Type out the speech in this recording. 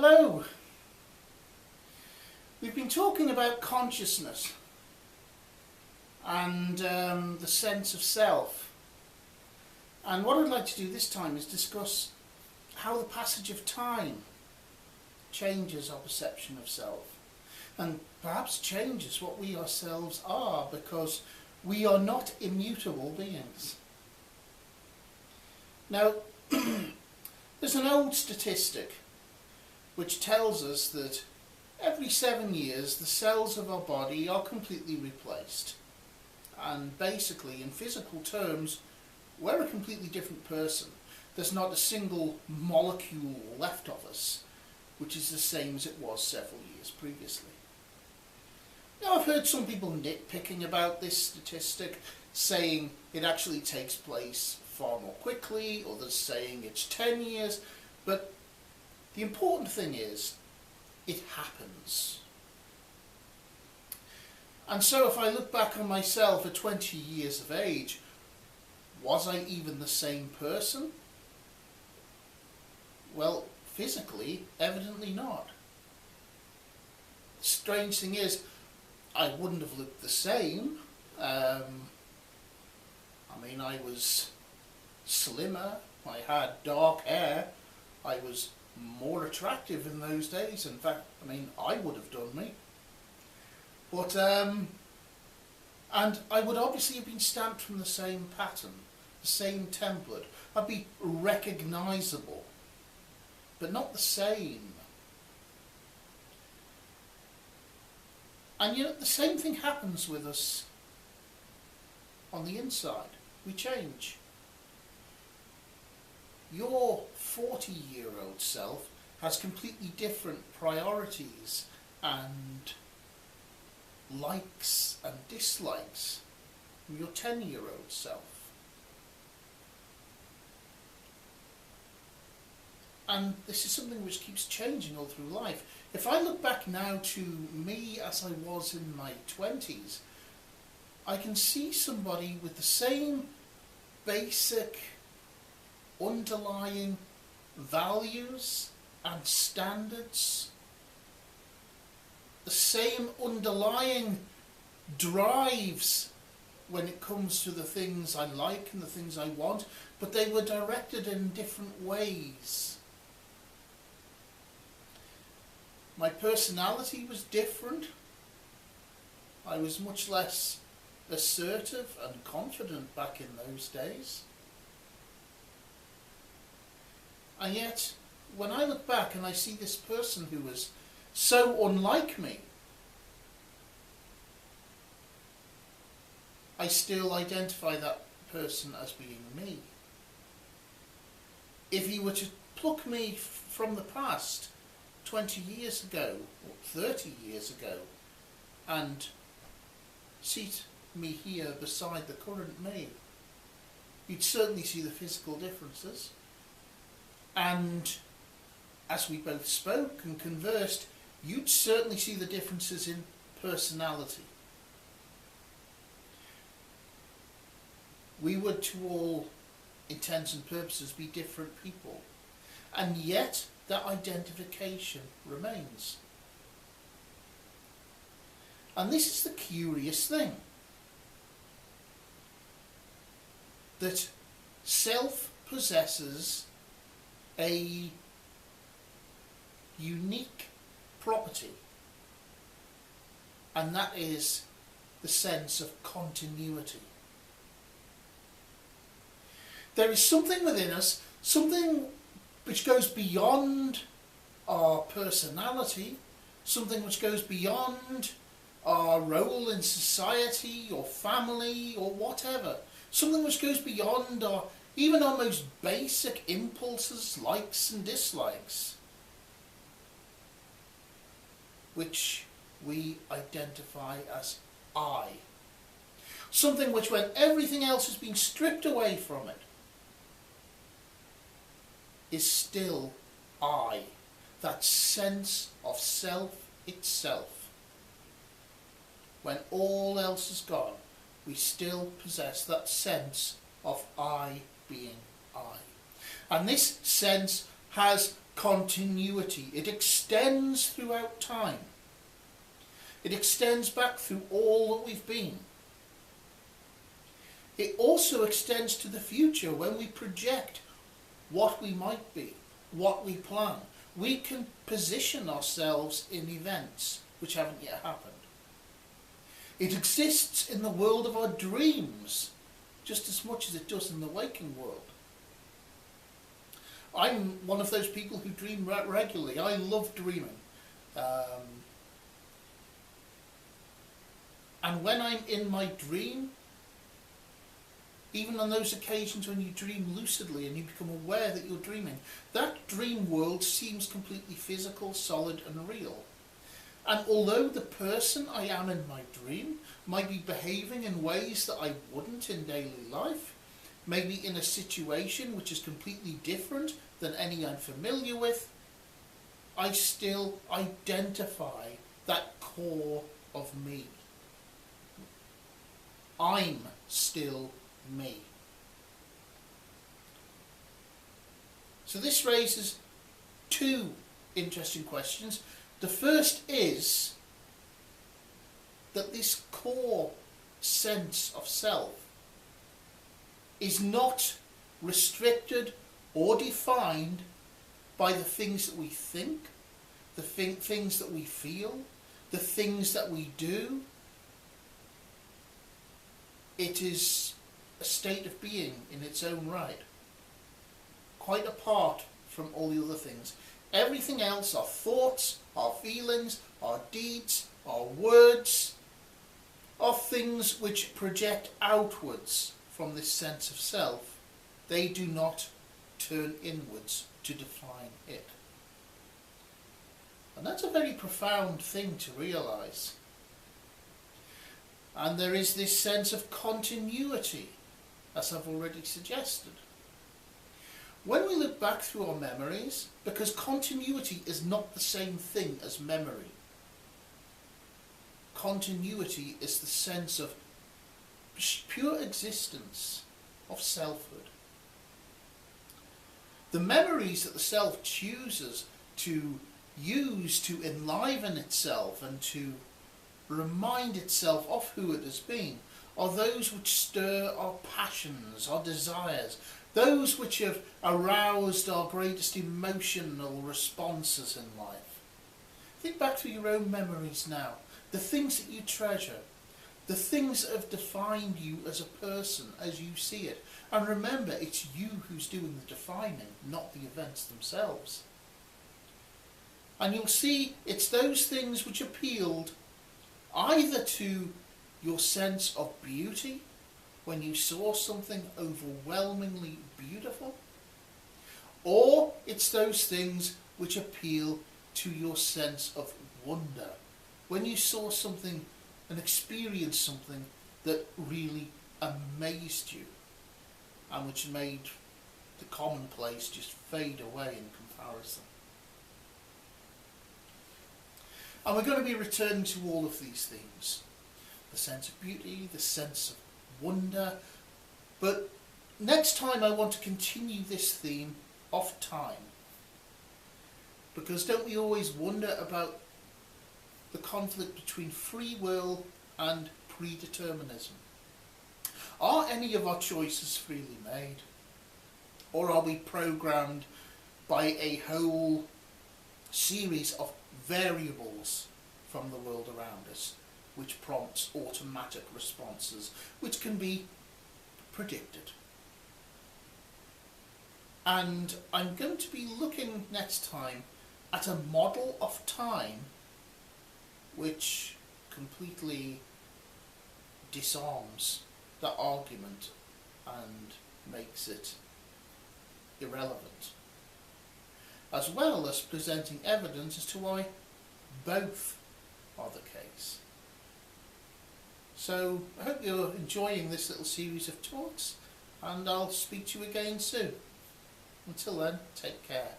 Hello. We've been talking about consciousness and the sense of self. And what I'd like to do this time is discuss how the passage of time changes our perception of self and perhaps changes what we ourselves are, because we are not immutable beings. Now, there's an old statistic which tells us that every 7 years the cells of our body are completely replaced. And basically, in physical terms, we're a completely different person. There's not a single molecule left of us which is the same as it was several years previously. Now, I've heard some people nitpicking about this statistic, saying it actually takes place far more quickly, others saying it's 10 years, but the important thing is, it happens. And so if I look back on myself at 20 years of age, was I even the same person? Well, physically, evidently not. The strange thing is, I wouldn't have looked the same. I was slimmer, I had dark hair, I was more attractive in those days. In fact, I would have done me. But, and I would obviously have been stamped from the same pattern, the same template. I'd be recognisable, but not the same. And yet the same thing happens with us on the inside. We change. Your 40-year-old self has completely different priorities and likes and dislikes from your 10-year-old self. And this is something which keeps changing all through life. If I look back now to me as I was in my 20s, I can see somebody with the same basic underlying values and standards, the same underlying drives when it comes to the things I like and the things I want, but they were directed in different ways. My personality was different. I was much less assertive and confident back in those days. And yet, when I look back and I see this person who was so unlike me, I still identify that person as being me. If he were to pluck me from the past 20 years ago, or 30 years ago, and seat me here beside the current me, you'd certainly see the physical differences. And as we both spoke and conversed, you'd certainly see the differences in personality. We would, to all intents and purposes, be different people. And yet, that identification remains. And this is the curious thing, that self possesses a unique property, and that is the sense of continuity. There is something within us, something which goes beyond our personality, something which goes beyond our role in society or family or whatever, something which goes beyond even our most basic impulses, likes and dislikes, which we identify as I. Something which, when everything else has been stripped away from it, is still I. That sense of self itself. When all else is gone, we still possess that sense of I being I. And this sense has continuity. It extends throughout time. It extends back through all that we've been. It also extends to the future when we project what we might be, what we plan. We can position ourselves in events which haven't yet happened. It exists in the world of our dreams just as much as it does in the waking world. I'm one of those people who dream regularly. I love dreaming. And when I'm in my dream, even on those occasions when you dream lucidly and you become aware that you're dreaming, that dream world seems completely physical, solid and real. And although the person I am in my dream might be behaving in ways that I wouldn't in daily life, maybe in a situation which is completely different than any I'm familiar with, I still identify that core of me. I'm still me. So this raises two interesting questions. The first is that this core sense of self is not restricted or defined by the things that we think, the things that we feel, the things that we do. It is a state of being in its own right, quite apart from all the other things. Everything else, our thoughts, our feelings, our deeds, our words, are things which project outwards from this sense of self. They do not turn inwards to define it. And that's a very profound thing to realise. And there is this sense of continuity, as I've already suggested. When we look back through our memories, because continuity is not the same thing as memory. Continuity is the sense of pure existence, of selfhood. The memories that the self chooses to use to enliven itself and to remind itself of who it has been are those which stir our passions, our desires, those which have aroused our greatest emotional responses in life. Think back to your own memories now, the things that you treasure, the things that have defined you as a person as you see it. And remember, it's you who's doing the defining, not the events themselves. And you'll see it's those things which appealed either to your sense of beauty, when you saw something overwhelmingly beautiful, or it's those things which appeal to your sense of wonder, when you saw something and experienced something that really amazed you and which made the commonplace just fade away in comparison. And we're going to be returning to all of these themes. The sense of beauty, the sense of wonder. But next time I want to continue this theme of time. Because don't we always wonder about the conflict between free will and predeterminism? Are any of our choices freely made? Or are we programmed by a whole series of variables from the world around us, which prompts automatic responses, which can be predicted? And I'm going to be looking next time at a model of time which completely disarms that argument and makes it irrelevant, as well as presenting evidence as to why both are the case. So I hope you're enjoying this little series of talks, and I'll speak to you again soon. Until then, take care.